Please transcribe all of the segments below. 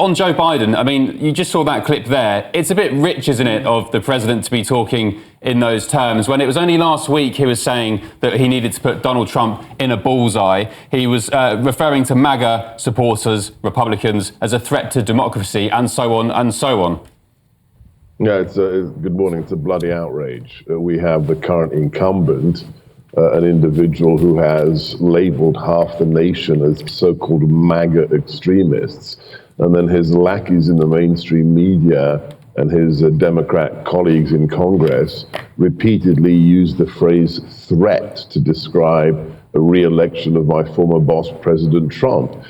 On Joe Biden, I mean, you just saw that clip there. It's a bit rich, isn't it, of the president to be talking in those terms, when it was only last week he was saying that he needed to put Donald Trump in a bullseye. He was referring to MAGA supporters, Republicans, as a threat to democracy, and so on and so on. Yeah, good morning. It's a bloody outrage. We have the current incumbent, an individual who has labeled half the nation as so-called MAGA extremists, and then his lackeys in the mainstream media and his Democrat colleagues in Congress repeatedly use the phrase threat to describe a re-election of my former boss, President Trump.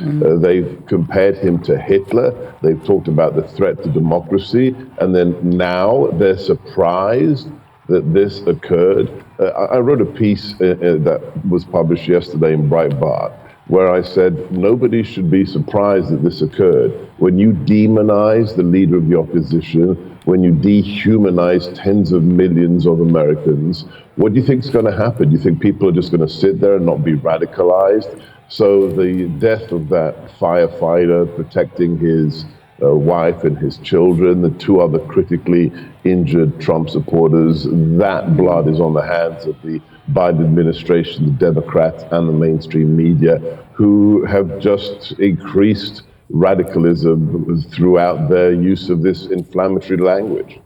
They've compared him to Hitler. They've talked about the threat to democracy. And then now they're surprised that this occurred. I wrote a piece that was published yesterday in Breitbart, where I said nobody should be surprised that this occurred. When you demonize the leader of the opposition, when you dehumanize tens of millions of Americans, what do you think is going to happen? Do you think people are just going to sit there and not be radicalized? So the death of that firefighter protecting his wife and his children, the two other critically injured Trump supporters, that blood is on the hands of the Biden administration, the Democrats, and the mainstream media, who have just increased radicalism throughout their use of this inflammatory language.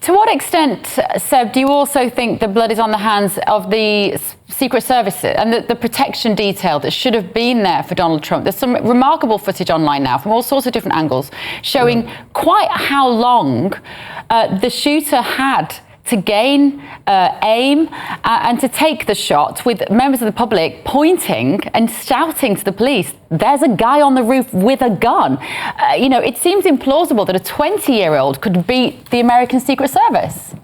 To what extent, Seb, do you also think the blood is on the hands of the Secret Service and the protection detail that should have been there for Donald Trump? There's some remarkable footage online now from all sorts of different angles showing quite how long the shooter had to gain aim and to take the shot, with members of the public pointing and shouting to the police, there's a guy on the roof with a gun. It seems implausible that a 20-year-old could beat the American Secret Service.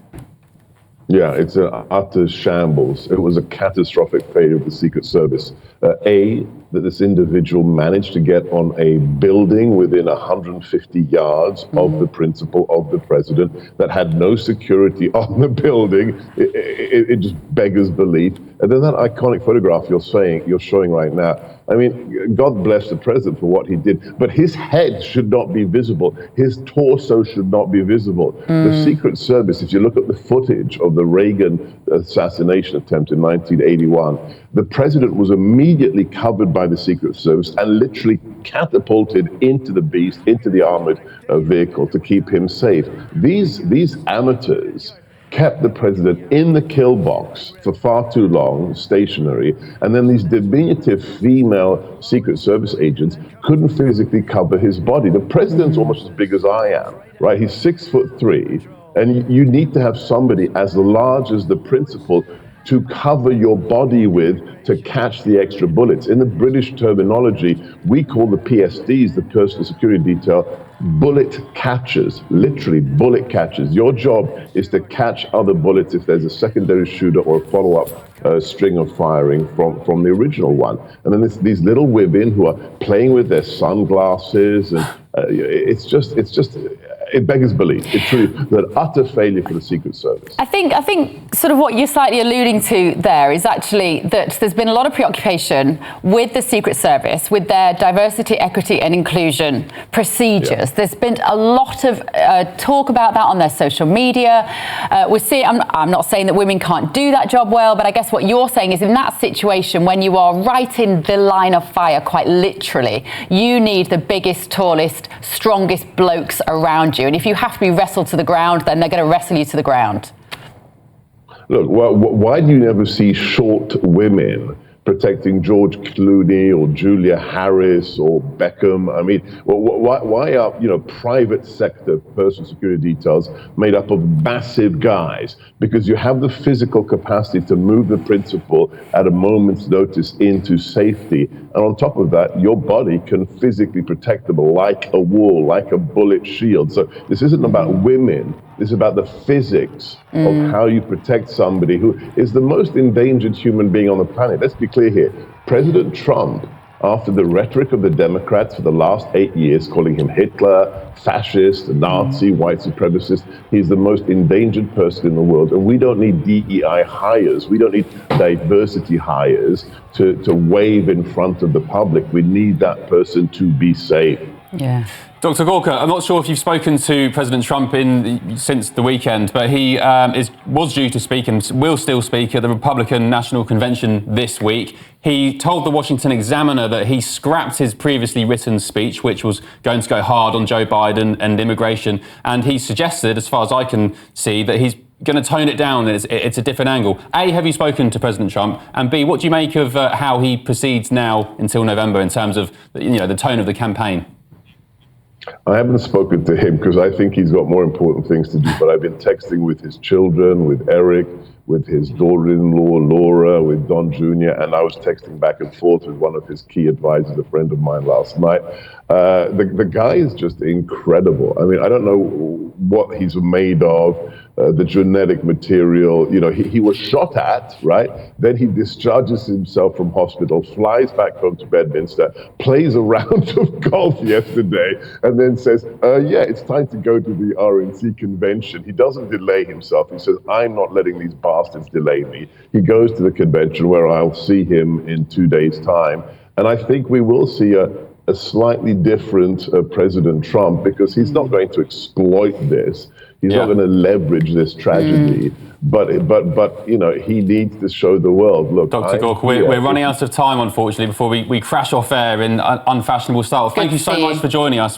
Yeah, it's an utter shambles. It was a catastrophic failure of the Secret Service. That this individual managed to get on a building within 150 yards of the principal of the president that had no security on the building. It just beggars belief. And then that iconic photograph you're showing right now, I mean, God bless the president for what he did, but his head should not be visible. His torso should not be visible. The Secret Service, if you look at the footage of the Reagan assassination attempt in 1981, the president was immediately covered by the Secret Service and literally catapulted into the beast, into the armored vehicle to keep him safe. These amateurs kept the president in the kill box for far too long, stationary, and then these diminutive female Secret Service agents couldn't physically cover his body. The president's almost as big as I am, right? He's 6'3", and you need to have somebody as large as the principal to cover your body with to catch the extra bullets. In the British terminology, we call the PSDs, the personal security detail, bullet catchers, literally bullet catchers. Your job is to catch other bullets if there's a secondary shooter or a follow-up string of firing from the original one. And then these little women who are playing with their sunglasses, and it beggars belief. It's really an utter failure for the Secret Service. I think sort of what you're slightly alluding to there is actually that there's been a lot of preoccupation with the Secret Service, with their diversity, equity and inclusion procedures. Yeah. There's been a lot of talk about that on their social media. I'm not saying that women can't do that job well, but I guess what you're saying is in that situation, when you are right in the line of fire, quite literally, you need the biggest, tallest, strongest blokes around you. And if you have to be wrestled to the ground, then they're going to wrestle you to the ground. Look, why do you never see short women protecting George Clooney or Julia Harris or Beckham? I mean, why are private sector personal security details made up of massive guys? Because you have the physical capacity to move the principal at a moment's notice into safety. And on top of that, your body can physically protect them like a wall, like a bullet shield. So this isn't about women. This is about the physics of how you protect somebody who is the most endangered human being on the planet. Let's be clear here. President Trump, after the rhetoric of the Democrats for the last 8 years, calling him Hitler, fascist, Nazi, white supremacist, he's the most endangered person in the world. And we don't need DEI hires. We don't need diversity hires to wave in front of the public. We need that person to be safe. Yeah. Dr. Gorka, I'm not sure if you've spoken to President Trump since the weekend, but he was due to speak and will still speak at the Republican National Convention this week. He told the Washington Examiner that he scrapped his previously written speech, which was going to go hard on Joe Biden and immigration. And he suggested, as far as I can see, that he's going to tone it down. It's a different angle. A, have you spoken to President Trump? And B, what do you make of how he proceeds now until November in terms of the tone of the campaign? I haven't spoken to him because I think he's got more important things to do, but I've been texting with his children, with Eric, with his daughter-in-law, Laura, with Don Jr., and I was texting back and forth with one of his key advisors, a friend of mine, last night. The guy is just incredible. I mean, I don't know what he's made of, the genetic material. He was shot at, right? Then he discharges himself from hospital, flies back home to Bedminster, plays a round of golf yesterday, and then says, yeah, it's time to go to the RNC convention. He doesn't delay himself. He says, I'm not letting these bastards delay me. He goes to the convention where I'll see him in 2 days' time. And I think we will see a slightly different President Trump, because he's not going to exploit this. He's not going to leverage this tragedy. But he needs to show the world. Look, Dr. Gorka, we're running out of time, unfortunately, before we crash off air in unfashionable style. Thank you so much for joining us.